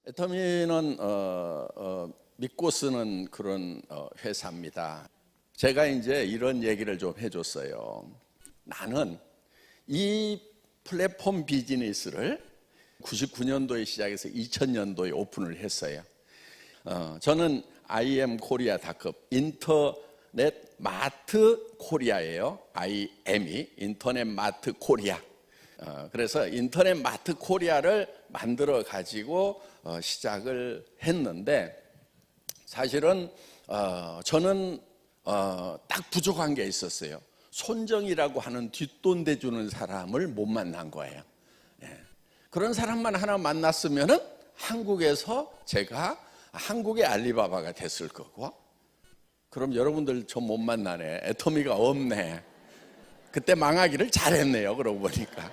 애터미는 믿고 쓰는 그런 회사입니다. 제가 이제 이런 얘기를 좀 해줬어요. 나는 이 플랫폼 비즈니스를 99년도에 시작해서 2000년도에 오픈을 했어요. 저는 IMKorea.com 인터넷 마트 코리아예요. IM이 인터넷 마트 코리아. 그래서 인터넷 마트 코리아를 만들어 가지고 시작을 했는데, 사실은 저는 딱 부족한 게 있었어요. 손정이라고 하는 뒷돈 대주는 사람을 못 만난 거예요. 그런 사람만 하나 만났으면은 한국에서 제가 한국의 알리바바가 됐을 거고, 그럼 여러분들 저 못 만나네, 애터미가 없네, 그때 망하기를 잘했네요. 그러고 보니까.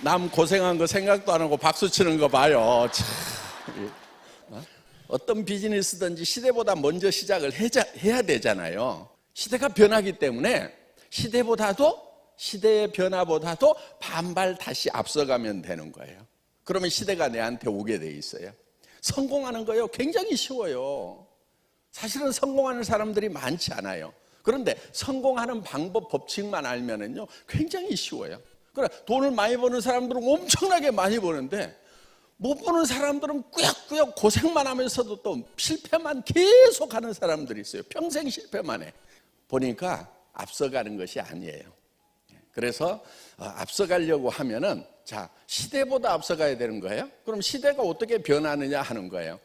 남 고생한 거 생각도 안 하고 박수 치는 거 봐요. 참. 어떤 비즈니스든지 시대보다 먼저 시작을 해야 되잖아요. 시대가 변하기 때문에 시대의 변화보다도 반발 다시 앞서가면 되는 거예요. 그러면 시대가 내한테 오게 돼 있어요. 성공하는 거요 굉장히 쉬워요. 사실은 성공하는 사람들이 많지 않아요. 그런데 성공하는 방법, 법칙만 알면은요 굉장히 쉬워요. 그래, 돈을 많이 버는 사람들은 엄청나게 많이 버는데, 못 버는 사람들은 꾸역꾸역 고생만 하면서도 또 실패만 계속 하는 사람들이 있어요. 평생 실패만 해. 보니까 앞서가는 것이 아니에요. 그래서 앞서가려고 하면은, 자, 시대보다 앞서가야 되는 거예요. 그럼 시대가 어떻게 변하느냐 하는 거예요.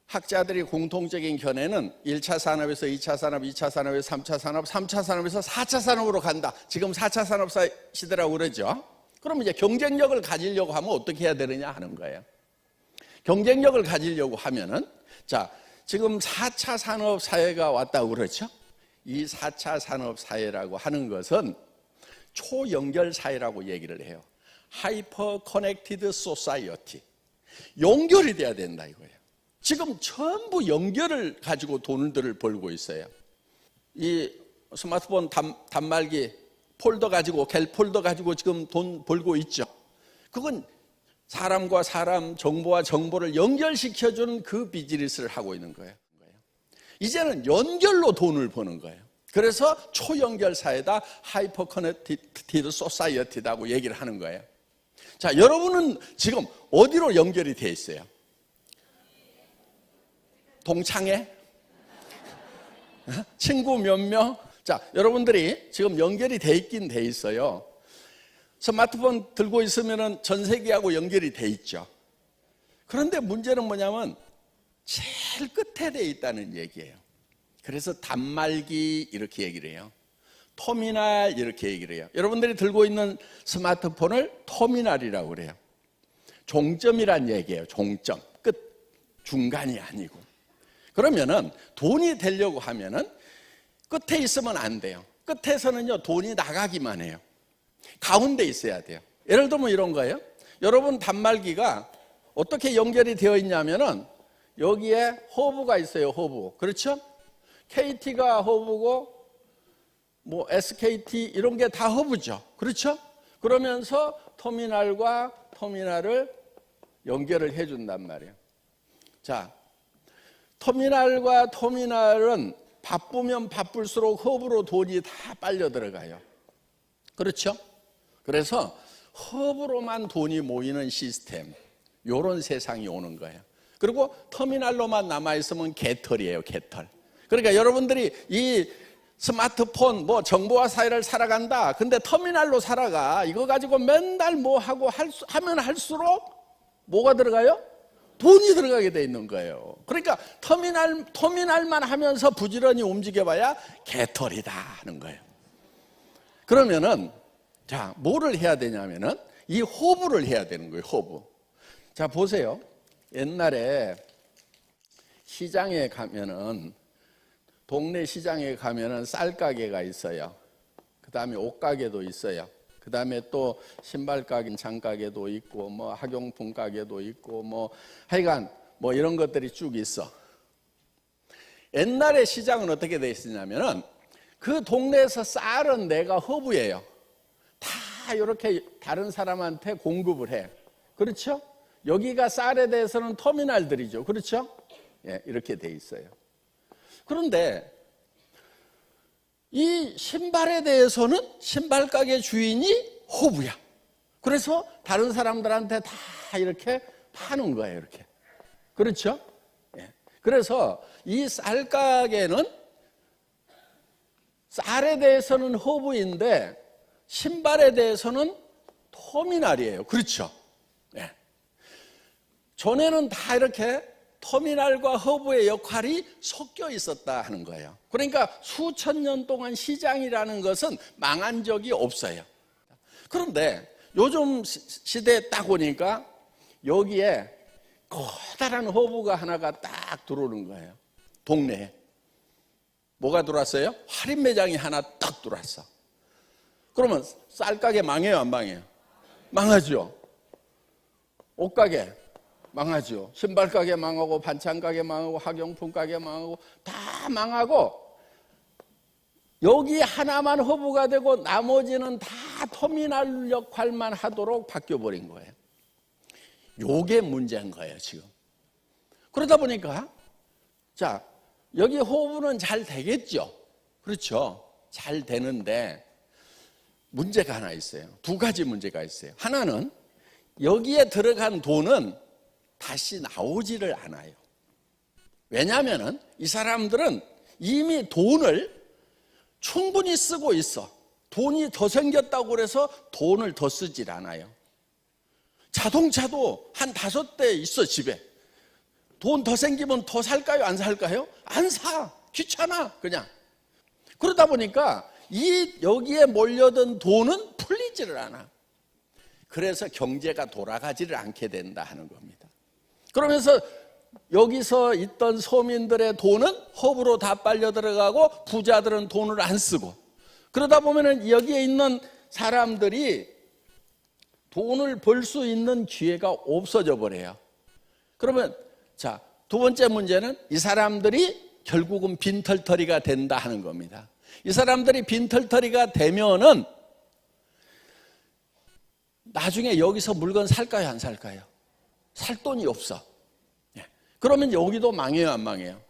학자들이 공통적인 견해는 1차 산업에서 2차 산업, 2차 산업에서 3차 산업, 3차 산업에서 4차 산업으로 간다. 지금 4차 산업 시대라고 그러죠. 그럼 이제 경쟁력을 가지려고 하면 어떻게 해야 되느냐 하는 거예요. 경쟁력을 가지려고 하면은, 자, 지금 4차 산업 사회가 왔다고 그러죠. 이 4차 산업 사회라고 하는 것은 초연결 사회라고 얘기를 해요. 하이퍼 커넥티드 소사이어티. 연결이 돼야 된다 이거예요. 지금 전부 연결을 가지고 돈들을 벌고 있어요. 이 스마트폰 단말기 폴더 가지고, 갤 폴더 가지고 지금 돈 벌고 있죠. 그건 사람과 사람, 정보와 정보를 연결시켜주는 그 비즈니스를 하고 있는 거예요. 이제는 연결로 돈을 버는 거예요. 그래서 초연결 사회다, 하이퍼 커넥티드 소사이어티다고 얘기를 하는 거예요. 자, 여러분은 지금 어디로 연결이 돼 있어요? 동창회? 친구 몇 명? 자, 여러분들이 지금 연결이 돼 있긴 돼 있어요. 스마트폰 들고 있으면 전 세계하고 연결이 돼 있죠. 그런데 문제는 뭐냐면 제일 끝에 돼 있다는 얘기예요. 그래서 단말기 이렇게 얘기를 해요. 터미널 이렇게 얘기를 해요. 여러분들이 들고 있는 스마트폰을 터미널이라고 그래요. 종점이란 얘기예요. 종점, 끝, 중간이 아니고. 그러면은 돈이 되려고 하면은 끝에 있으면 안 돼요. 끝에서는요 돈이 나가기만 해요. 가운데 있어야 돼요. 예를 들면 이런 거예요. 여러분 단말기가 어떻게 연결이 되어 있냐면은 여기에 허브가 있어요. 허브. 그렇죠? KT가 허브고 뭐 SKT 이런 게 다 허브죠. 그렇죠? 그러면서 터미널과 터미널을 연결을 해준단 말이에요. 자, 터미널과 터미널은 바쁘면 바쁠수록 허브로 돈이 다 빨려 들어가요. 그렇죠? 그래서 허브로만 돈이 모이는 시스템, 이런 세상이 오는 거예요. 그리고 터미널로만 남아있으면 개털이에요. 개털. 그러니까 여러분들이 이 스마트폰 뭐 정보화 사회를 살아간다, 근데 터미널로 살아가, 이거 가지고 맨날 뭐 하고 하면 할수록 뭐가 들어가요? 돈이 들어가게 돼 있는 거예요. 그러니까 터미널만 하면서 부지런히 움직여봐야 개털이다 하는 거예요. 그러면은, 자, 뭐를 해야 되냐면은 이 허브를 해야 되는 거예요. 허브. 자, 보세요. 옛날에 시장에 가면은, 동네 시장에 가면은 쌀 가게가 있어요. 그 다음에 옷 가게도 있어요. 그 다음에 또 신발 가게, 장 가게도 있고, 뭐 학용품 가게도 있고, 뭐 하여간 뭐 이런 것들이 쭉 있어. 옛날에 시장은 어떻게 돼 있었냐면은 그 동네에서 쌀은 내가 허브예요. 다 이렇게 다른 사람한테 공급을 해. 그렇죠? 여기가 쌀에 대해서는 터미널들이죠. 그렇죠? 예, 이렇게 돼 있어요. 그런데 이 신발에 대해서는 신발 가게 주인이 호부야. 그래서 다른 사람들한테 다 이렇게 파는 거예요. 이렇게. 그렇죠? 예. 그래서 이 쌀 가게는 쌀에 대해서는 허브인데 신발에 대해서는 터미널이에요. 그렇죠? 네. 전에는 다 이렇게 터미널과 허브의 역할이 섞여 있었다 하는 거예요. 그러니까 수천 년 동안 시장이라는 것은 망한 적이 없어요. 그런데 요즘 시대에 딱 오니까 여기에 커다란 허브가 하나가 딱 들어오는 거예요. 동네에. 뭐가 들어왔어요? 할인 매장이 하나 딱 들어왔어. 그러면 쌀가게 망해요, 안 망해요? 망하죠. 옷가게 망하죠. 신발가게 망하고 반찬가게 망하고 학용품가게 망하고 다 망하고 여기 하나만 허브가 되고 나머지는 다 터미널 역할만 하도록 바뀌어버린 거예요. 요게 문제인 거예요, 지금. 그러다 보니까 자, 여기 허브는 잘 되겠죠. 그렇죠. 잘 되는데 문제가 하나 있어요. 두 가지 문제가 있어요. 하나는 여기에 들어간 돈은 다시 나오지를 않아요. 왜냐하면 이 사람들은 이미 돈을 충분히 쓰고 있어. 돈이 더 생겼다고 그래서 돈을 더 쓰질 않아요. 자동차도 한 5대 있어, 집에. 돈 더 생기면 더 살까요? 안 살까요? 안 사. 귀찮아, 그냥. 그러다 보니까 여기에 몰려든 돈은 풀리지를 않아. 그래서 경제가 돌아가지를 않게 된다 하는 겁니다. 그러면서 여기서 있던 서민들의 돈은 허브로 다 빨려 들어가고 부자들은 돈을 안 쓰고 그러다 보면은 여기에 있는 사람들이 돈을 벌 수 있는 기회가 없어져 버려요. 그러면 자, 두 번째 문제는 이 사람들이 결국은 빈털터리가 된다 하는 겁니다. 이 사람들이 빈털터리가 되면은 나중에 여기서 물건 살까요, 안 살까요? 살 돈이 없어. 그러면 여기도 망해요, 안 망해요?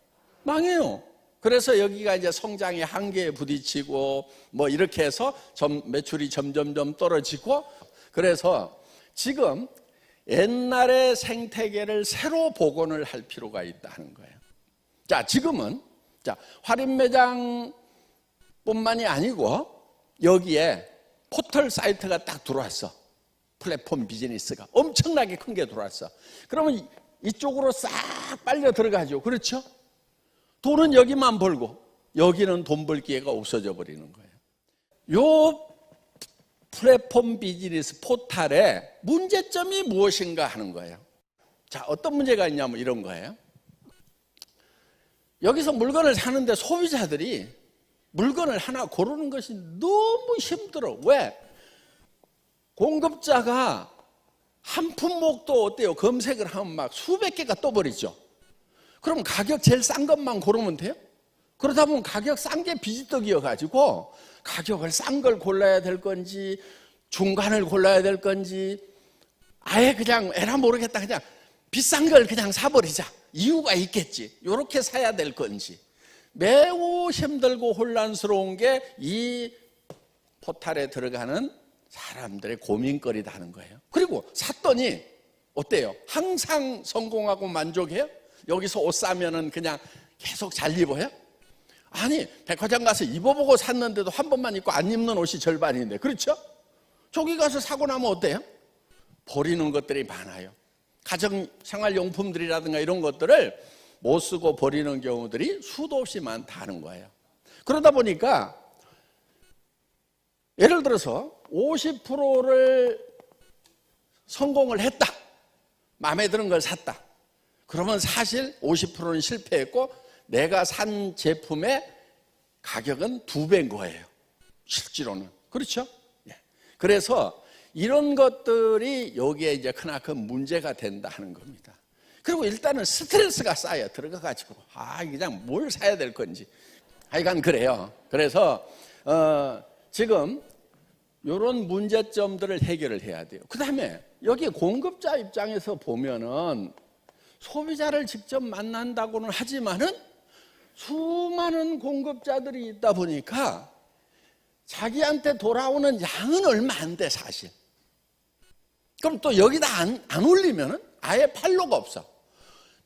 망해요. 그래서 여기가 이제 성장의 한계에 부딪히고 뭐 이렇게 해서 매출이 점점점 떨어지고 그래서 지금 옛날의 생태계를 새로 복원을 할 필요가 있다는 거예요. 자, 지금은 할인 매장뿐만이 아니고 여기에 포털 사이트가 딱 들어왔어. 플랫폼 비즈니스가 엄청나게 큰 게 들어왔어. 그러면 이쪽으로 싹 빨려 들어가죠. 그렇죠? 돈은 여기만 벌고 여기는 돈 벌 기회가 없어져 버리는 거예요. 요 플랫폼 비즈니스 포털의 문제점이 무엇인가 하는 거예요. 자, 어떤 문제가 있냐면 이런 거예요. 여기서 물건을 사는데 소비자들이 물건을 하나 고르는 것이 너무 힘들어. 왜? 공급자가 한 품목도 어때요? 검색을 하면 막 수백 개가 떠버리죠. 그럼 가격 제일 싼 것만 고르면 돼요? 그러다 보면 가격 싼 게 비지떡이어가지고 가격을 싼 걸 골라야 될 건지 중간을 골라야 될 건지 아예 그냥 에라 모르겠다 그냥 비싼 걸 그냥 사버리자. 이유가 있겠지. 이렇게 사야 될 건지 매우 힘들고 혼란스러운 게 이 포털에 들어가는 사람들의 고민거리다 하는 거예요. 그리고 샀더니 어때요? 항상 성공하고 만족해요? 여기서 옷 사면은 그냥 계속 잘 입어요? 아니, 백화점 가서 입어보고 샀는데도 한 번만 입고 안 입는 옷이 절반인데, 그렇죠? 저기 가서 사고 나면 어때요? 버리는 것들이 많아요. 가정 생활용품들이라든가 이런 것들을 못 쓰고 버리는 경우들이 수도 없이 많다는 거예요. 그러다 보니까 예를 들어서 50%를 성공을 했다. 마음에 드는 걸 샀다. 그러면 사실 50%는 실패했고 내가 산 제품의 가격은 2배인 거예요. 실제로는. 그렇죠? 그래서 이런 것들이 여기에 이제 크나큰 문제가 된다 하는 겁니다. 그리고 일단은 스트레스가 쌓여 들어가가지고 그냥 뭘 사야 될 건지 하여간 그래요. 그래서 지금 이런 문제점들을 해결을 해야 돼요. 그 다음에 여기 공급자 입장에서 보면은 소비자를 직접 만난다고는 하지만은 수많은 공급자들이 있다 보니까 자기한테 돌아오는 양은 얼마 안 돼, 사실. 그럼 또 여기다 안 올리면은 아예 팔로가 없어.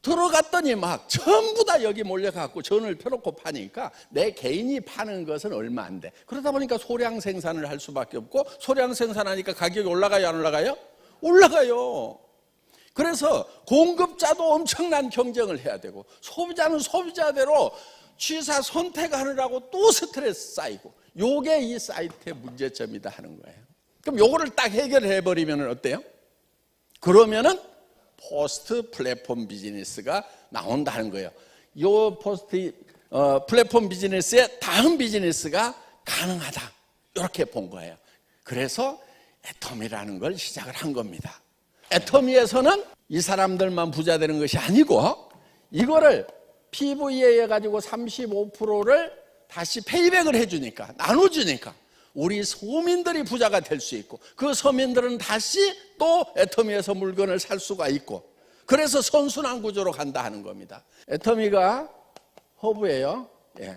들어갔더니 막 전부 다 여기 몰려갖고 전을 펴놓고 파니까 내 개인이 파는 것은 얼마 안 돼. 그러다 보니까 소량 생산을 할 수밖에 없고, 소량 생산하니까 가격이 올라가요, 안 올라가요? 올라가요. 그래서 공급자도 엄청난 경쟁을 해야 되고, 소비자는 소비자대로 취사 선택하느라고 또 스트레스 쌓이고, 요게 이 사이트의 문제점이다 하는 거예요. 그럼 요거를 딱 해결해 버리면 어때요? 그러면은 포스트 플랫폼 비즈니스가 나온다는 거예요. 요 포스트 플랫폼 비즈니스의 다음 비즈니스가 가능하다, 이렇게 본 거예요. 그래서 애터미라는 걸 시작을 한 겁니다. 애터미에서는 이 사람들만 부자 되는 것이 아니고, 이거를 PVA 해가지고 35%를 다시 페이백을 해주니까, 나눠주니까 우리 서민들이 부자가 될 수 있고, 그 서민들은 다시 또 애터미에서 물건을 살 수가 있고, 그래서 선순환 구조로 간다 하는 겁니다. 애터미가 허브예요. 예.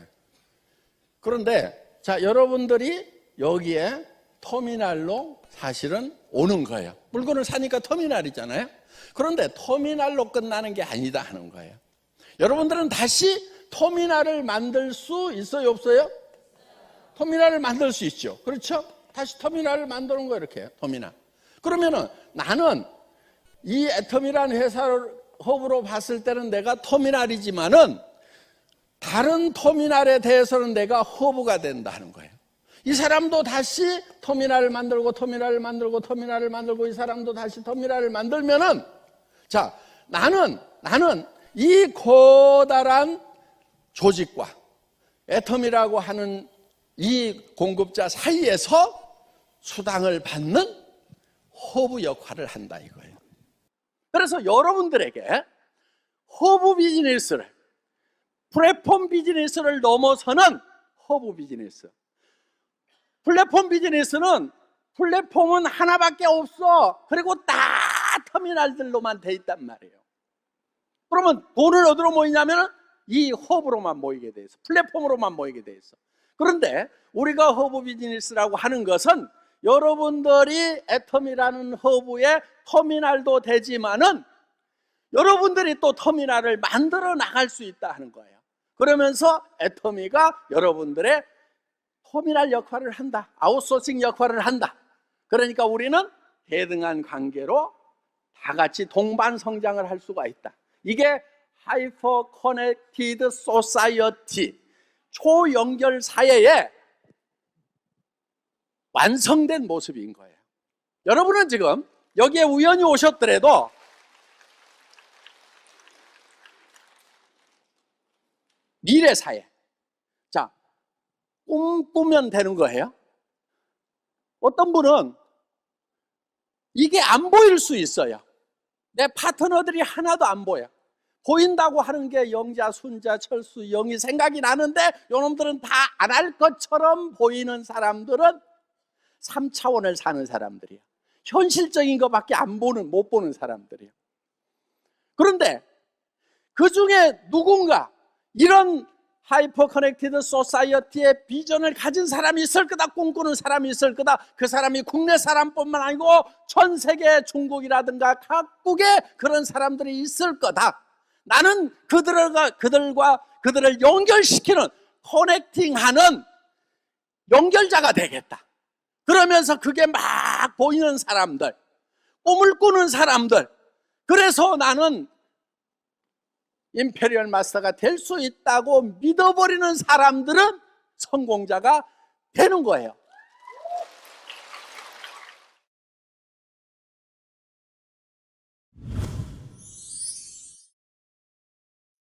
그런데 자, 여러분들이 여기에 터미널로 사실은 오는 거예요. 물건을 사니까 터미널이잖아요. 그런데 터미널로 끝나는 게 아니다 하는 거예요. 여러분들은 다시 터미널을 만들 수 있어요, 없어요? 터미널을 만들 수 있죠. 그렇죠? 다시 터미널을 만드는 거예요, 이렇게. 터미널. 그러면은 나는 이 애터미라는 회사를 허브로 봤을 때는 내가 터미널이지만은 다른 터미널에 대해서는 내가 허브가 된다는 거예요. 이 사람도 다시 터미널을 만들고 터미널을 만들고 터미널을 만들고, 이 사람도 다시 터미널을 만들면은, 자, 나는 이 커다란 조직과 애터미라고 하는 이 공급자 사이에서 수당을 받는 허브 역할을 한다 이거예요. 그래서 여러분들에게 허브 비즈니스를, 플랫폼 비즈니스를 넘어서는 허브 비즈니스. 플랫폼 비즈니스는 플랫폼은 하나밖에 없어. 그리고 다 터미널들로만 돼 있단 말이에요. 그러면 돈을 어디로 모이냐면 이 허브로만 모이게 돼 있어. 플랫폼으로만 모이게 돼 있어. 그런데 우리가 허브 비즈니스라고 하는 것은 여러분들이 애터미라는 허브의 터미널도 되지만은 여러분들이 또 터미널을 만들어 나갈 수 있다 하는 거예요. 그러면서 애터미가 여러분들의 터미널 역할을 한다, 아웃소싱 역할을 한다. 그러니까 우리는 대등한 관계로 다 같이 동반 성장을 할 수가 있다. 이게 하이퍼 커넥티드 소사이어티, 초연결 사회의 완성된 모습인 거예요. 여러분은 지금 여기에 우연히 오셨더라도 미래 사회, 자, 꿈꾸면 되는 거예요. 어떤 분은 이게 안 보일 수 있어요. 내 파트너들이 하나도 안 보여. 보인다고 하는 게 영자, 순자, 철수, 영이 생각이 나는데 요놈들은 다 안 할 것처럼 보이는 사람들은 3차원을 사는 사람들이에요. 현실적인 것밖에 못 보는 사람들이에요. 그런데 그 중에 누군가 이런 하이퍼 커넥티드 소사이어티의 비전을 가진 사람이 있을 거다, 꿈꾸는 사람이 있을 거다. 그 사람이 국내 사람뿐만 아니고 전 세계, 중국이라든가 각국에 그런 사람들이 있을 거다. 나는 그들을 연결시키는, 커넥팅하는 연결자가 되겠다. 그러면서 그게 막 보이는 사람들, 꿈을 꾸는 사람들, 그래서 나는 임페리얼 마스터가 될 수 있다고 믿어버리는 사람들은 성공자가 되는 거예요.